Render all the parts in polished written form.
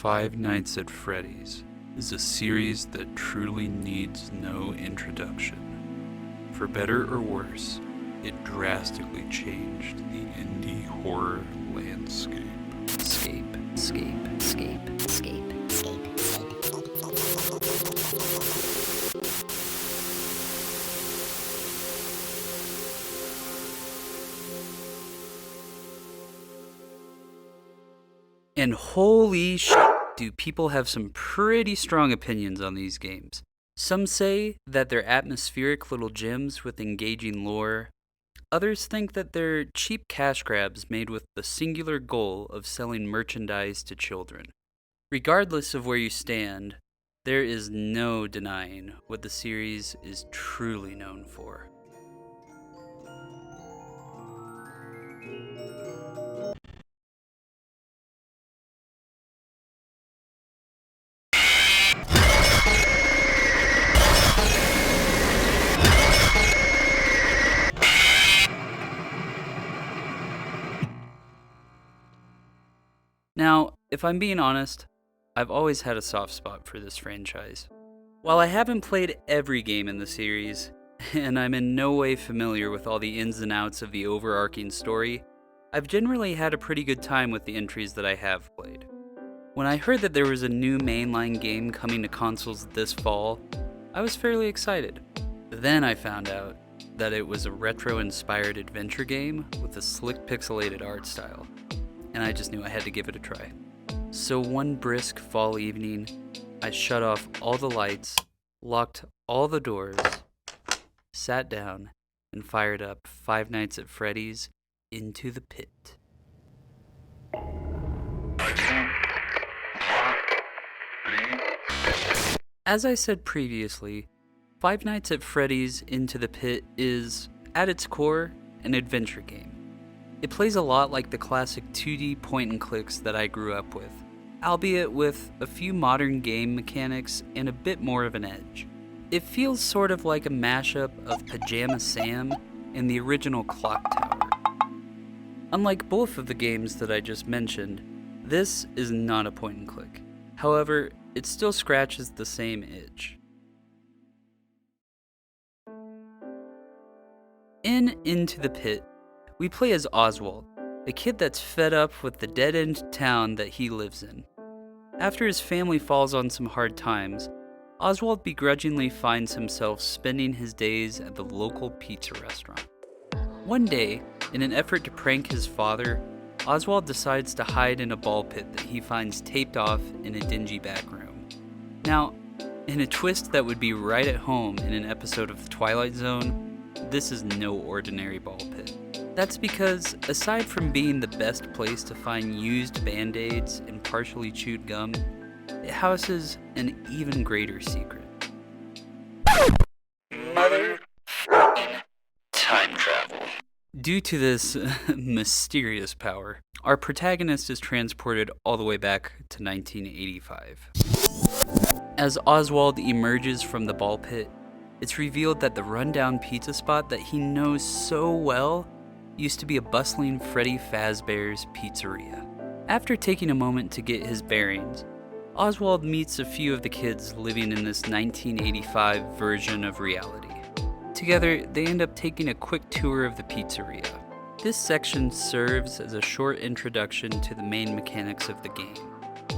Five Nights at Freddy's is a series that truly needs no introduction. For better or worse, it drastically changed the indie horror landscape. Escape, escape, escape, escape, escape, And holy shit, do people have some pretty strong opinions on these games. Some say that they're atmospheric little gems with engaging lore. Others think that they're cheap cash grabs made with the singular goal of selling merchandise to children. Regardless of where you stand, there is no denying what the series is truly known for. Now, if I'm being honest, I've always had a soft spot for this franchise. While I haven't played every game in the series, and I'm in no way familiar with all the ins and outs of the overarching story, I've generally had a pretty good time with the entries that I have played. When I heard that there was a new mainline game coming to consoles this fall, I was fairly excited. Then I found out that it was a retro-inspired adventure game with a slick pixelated art style, and I just knew I had to give it a try. So one brisk fall evening, I shut off all the lights, locked all the doors, sat down, and fired up Five Nights at Freddy's Into the Pit. As I said previously, Five Nights at Freddy's Into the Pit is, at its core, an adventure game. It plays a lot like the classic 2D point-and-clicks that I grew up with, albeit with a few modern game mechanics and a bit more of an edge. It feels sort of like a mashup of Pajama Sam and the original Clock Tower. Unlike both of the games that I just mentioned, this is not a point-and-click. However, it still scratches the same itch. In Into the Pit, we play as Oswald, a kid that's fed up with the dead-end town that he lives in. After his family falls on some hard times, Oswald begrudgingly finds himself spending his days at the local pizza restaurant. One day, in an effort to prank his father, Oswald decides to hide in a ball pit that he finds taped off in a dingy back room. Now, in a twist that would be right at home in an episode of The Twilight Zone, this is no ordinary ball pit. That's because, aside from being the best place to find used Band-Aids and partially chewed gum, it houses an even greater secret. Mother time travel. Due to this mysterious power, our protagonist is transported all the way back to 1985. As Oswald emerges from the ball pit, it's revealed that the rundown pizza spot that he knows so well used to be a bustling Freddy Fazbear's Pizzeria. After taking a moment to get his bearings, Oswald meets a few of the kids living in this 1985 version of reality. Together, they end up taking a quick tour of the pizzeria. This section serves as a short introduction to the main mechanics of the game.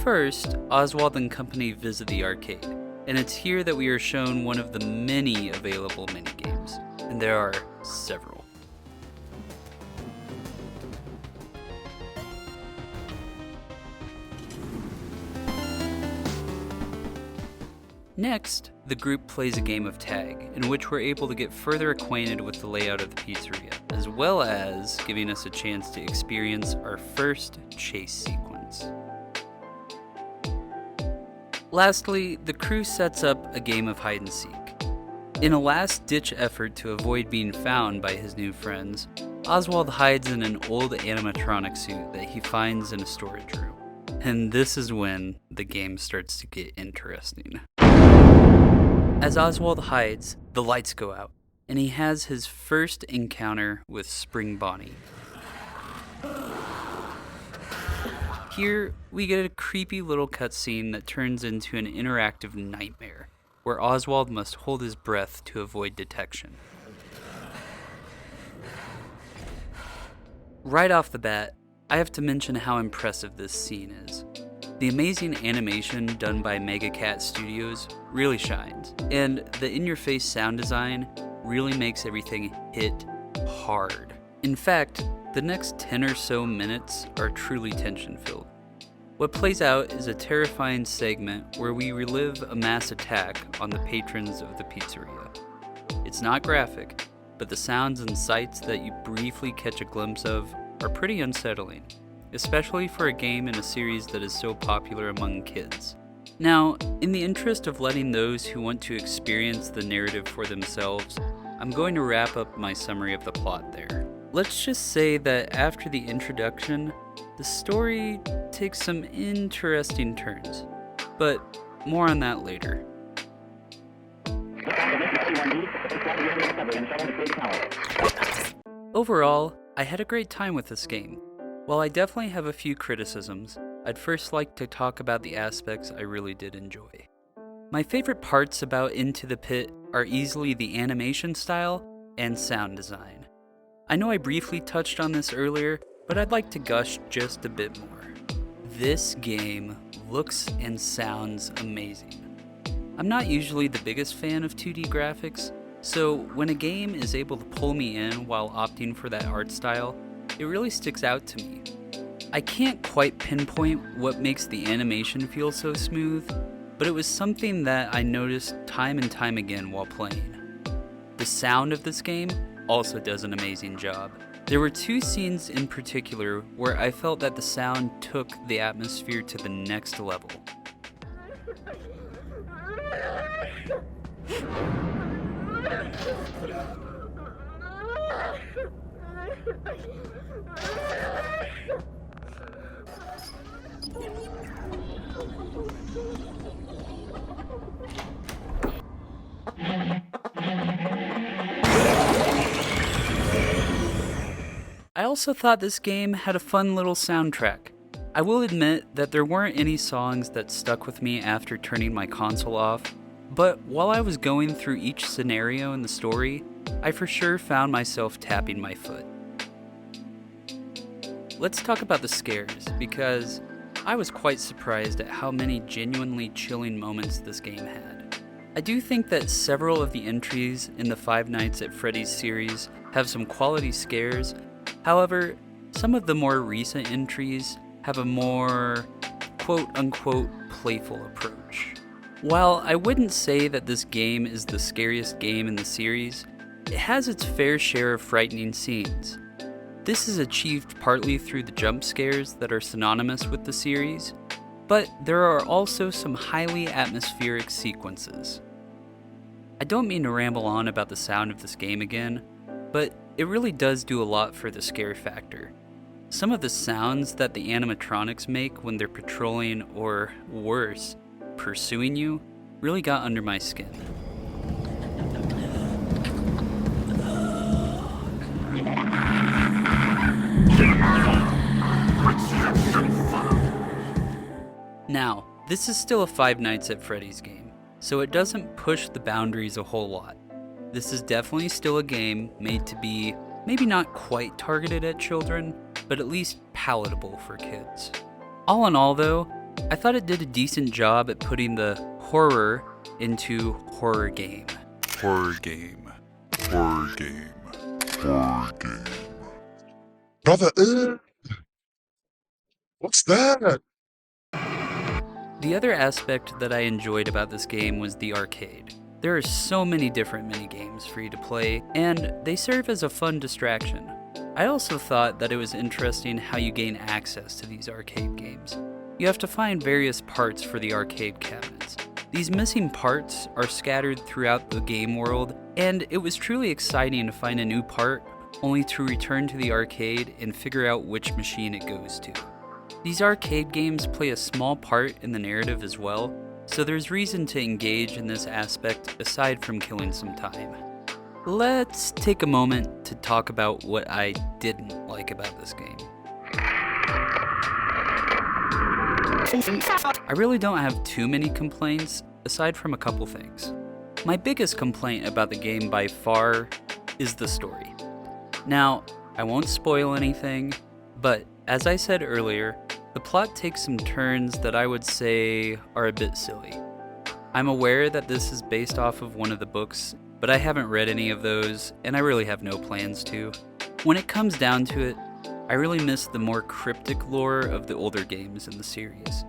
First, Oswald and company visit the arcade, and it's here that we are shown one of the many available minigames, and there are several. Next, the group plays a game of tag, in which we're able to get further acquainted with the layout of the pizzeria, as well as giving us a chance to experience our first chase sequence. Lastly, the crew sets up a game of hide and seek. In a last-ditch effort to avoid being found by his new friends, Oswald hides in an old animatronic suit that he finds in a storage room. And this is when the game starts to get interesting. As Oswald hides, the lights go out, and he has his first encounter with Spring Bonnie. Here, we get a creepy little cutscene that turns into an interactive nightmare, where Oswald must hold his breath to avoid detection. Right off the bat, I have to mention how impressive this scene is. The amazing animation done by Mega Cat Studios really shines, and the in-your-face sound design really makes everything hit hard. In fact, the next 10 or so minutes are truly tension-filled. What plays out is a terrifying segment where we relive a mass attack on the patrons of the pizzeria. It's not graphic, but the sounds and sights that you briefly catch a glimpse of are pretty unsettling, especially for a game in a series that is so popular among kids. Now, in the interest of letting those who want to experience the narrative for themselves, I'm going to wrap up my summary of the plot there. Let's just say that after the introduction, the story takes some interesting turns, but more on that later. Overall, I had a great time with this game. While I definitely have a few criticisms, I'd first like to talk about the aspects I really did enjoy. My favorite parts about Into the Pit are easily the animation style and sound design. I know I briefly touched on this earlier, but I'd like to gush just a bit more. This game looks and sounds amazing. I'm not usually the biggest fan of 2D graphics, so when a game is able to pull me in while opting for that art style, it really sticks out to me. I can't quite pinpoint what makes the animation feel so smooth, but it was something that I noticed time and time again while playing. The sound of this game also does an amazing job. There were two scenes in particular where I felt that the sound took the atmosphere to the next level. I also thought this game had a fun little soundtrack. I will admit that there weren't any songs that stuck with me after turning my console off, but while I was going through each scenario in the story, I for sure found myself tapping my foot. Let's talk about the scares, because I was quite surprised at how many genuinely chilling moments this game had. I do think that several of the entries in the Five Nights at Freddy's series have some quality scares. However, some of the more recent entries have a more quote-unquote playful approach. While I wouldn't say that this game is the scariest game in the series, it has its fair share of frightening scenes. This is achieved partly through the jump scares that are synonymous with the series, but there are also some highly atmospheric sequences. I don't mean to ramble on about the sound of this game again, but it really does do a lot for the scare factor. Some of the sounds that the animatronics make when they're patrolling, or worse, pursuing you, really got under my skin. Now, this is still a Five Nights at Freddy's game, so it doesn't push the boundaries a whole lot. This is definitely still a game made to be maybe not quite targeted at children, but at least palatable for kids. All in all though, I thought it did a decent job at putting the horror into horror game. Horror game. Horror game. Horror game. Brother, what's that? The other aspect that I enjoyed about this game was the arcade. There are so many different minigames for you to play, and they serve as a fun distraction. I also thought that it was interesting how you gain access to these arcade games. You have to find various parts for the arcade cabinets. These missing parts are scattered throughout the game world, and it was truly exciting to find a new part, only to return to the arcade and figure out which machine it goes to. These arcade games play a small part in the narrative as well, so there's reason to engage in this aspect aside from killing some time. Let's take a moment to talk about what I didn't like about this game. I really don't have too many complaints, aside from a couple things. My biggest complaint about the game by far is the story. Now, I won't spoil anything, but as I said earlier, the plot takes some turns that I would say are a bit silly. I'm aware that this is based off of one of the books, but I haven't read any of those, and I really have no plans to. When it comes down to it, I really miss the more cryptic lore of the older games in the series.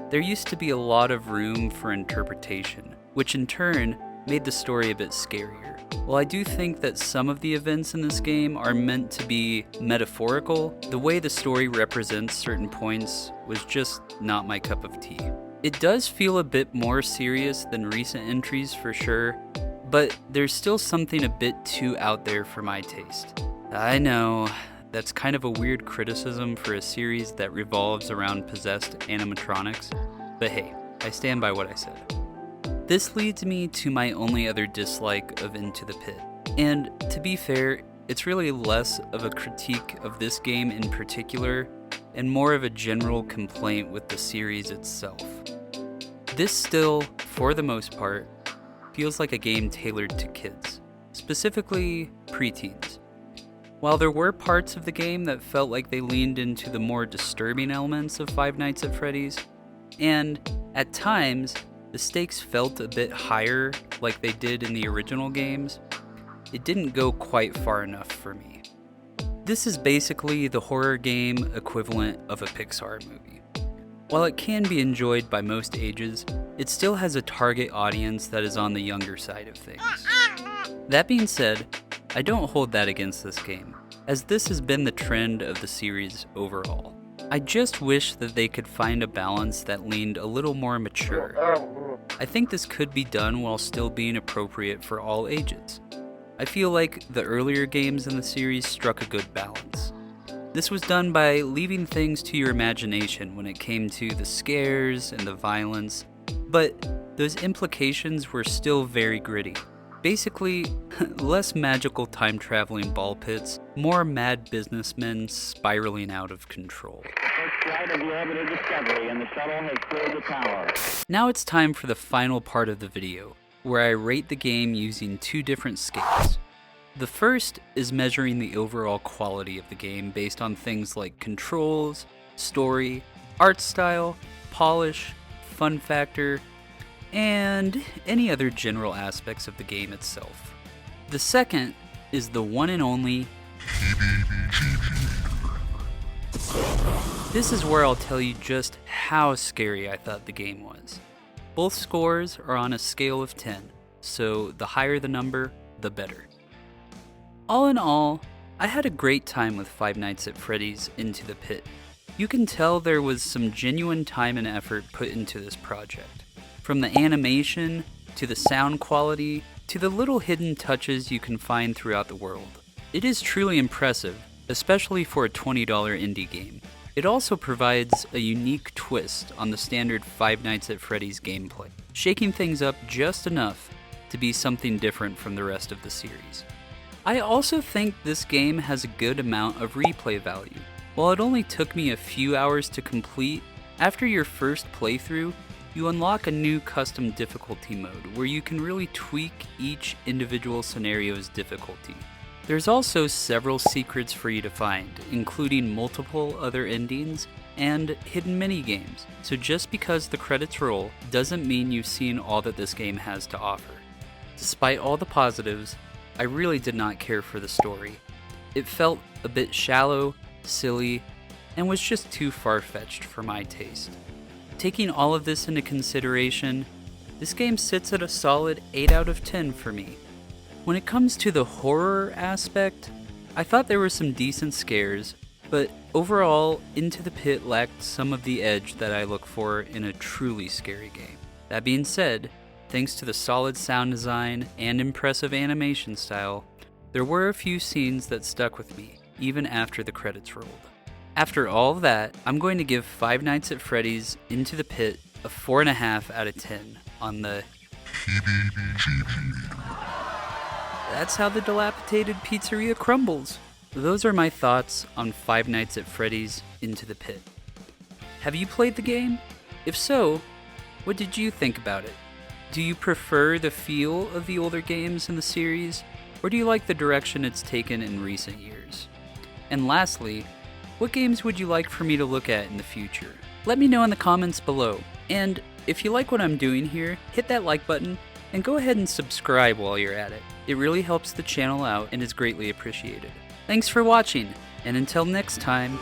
There used to be a lot of room for interpretation, which in turn made the story a bit scarier. While I do think that some of the events in this game are meant to be metaphorical, the way the story represents certain points was just not my cup of tea. It does feel a bit more serious than recent entries for sure, but there's still something a bit too out there for my taste. I know, that's kind of a weird criticism for a series that revolves around possessed animatronics, but hey, I stand by what I said. This leads me to my only other dislike of Into the Pit, and to be fair, it's really less of a critique of this game in particular, and more of a general complaint with the series itself. This still, for the most part, feels like a game tailored to kids, specifically preteens. While there were parts of the game that felt like they leaned into the more disturbing elements of Five Nights at Freddy's, and at times, the stakes felt a bit higher like they did in the original games, it didn't go quite far enough for me. This is basically the horror game equivalent of a Pixar movie. While it can be enjoyed by most ages, it still has a target audience that is on the younger side of things. That being said, I don't hold that against this game, as this has been the trend of the series overall. I just wish that they could find a balance that leaned a little more mature. I think this could be done while still being appropriate for all ages. I feel like the earlier games in the series struck a good balance. This was done by leaving things to your imagination when it came to the scares and the violence, but those implications were still very gritty. Basically, less magical time-traveling ball pits, more mad businessmen spiraling out of control. First flight of the orbital Discovery, and the shuttle has cleared the tower. Now it's time for the final part of the video, where I rate the game using two different scales. The first is measuring the overall quality of the game based on things like controls, story, art style, polish, fun factor, and any other general aspects of the game itself. The second is the one and only This is where I'll tell you just how scary I thought the game was. Both scores are on a scale of 10, so the higher the number, the better. All in all, I had a great time with Five Nights at Freddy's Into the Pit. You can tell there was some genuine time and effort put into this project. From the animation, to the sound quality, to the little hidden touches you can find throughout the world. It is truly impressive, especially for a $20 indie game. It also provides a unique twist on the standard Five Nights at Freddy's gameplay, shaking things up just enough to be something different from the rest of the series. I also think this game has a good amount of replay value. While it only took me a few hours to complete, after your first playthrough, you unlock a new custom difficulty mode where you can really tweak each individual scenario's difficulty. There's also several secrets for you to find, including multiple other endings and hidden mini-games, so just because the credits roll doesn't mean you've seen all that this game has to offer. Despite all the positives, I really did not care for the story. It felt a bit shallow, silly, and was just too far-fetched for my taste. Taking all of this into consideration, this game sits at a solid 8 out of 10 for me. When it comes to the horror aspect, I thought there were some decent scares, but overall, Into the Pit lacked some of the edge that I look for in a truly scary game. That being said, thanks to the solid sound design and impressive animation style, there were a few scenes that stuck with me, even after the credits rolled. After all of that, I'm going to give Five Nights at Freddy's Into the Pit a 4.5 out of 10 on the That's how the dilapidated pizzeria crumbles. Those are my thoughts on Five Nights at Freddy's Into the Pit. Have you played the game? If so, what did you think about it? Do you prefer the feel of the older games in the series, or do you like the direction it's taken in recent years? And lastly, what games would you like for me to look at in the future? Let me know in the comments below. And if you like what I'm doing here, hit that like button and go ahead and subscribe while you're at it. It really helps the channel out and is greatly appreciated. Thanks for watching, and until next time...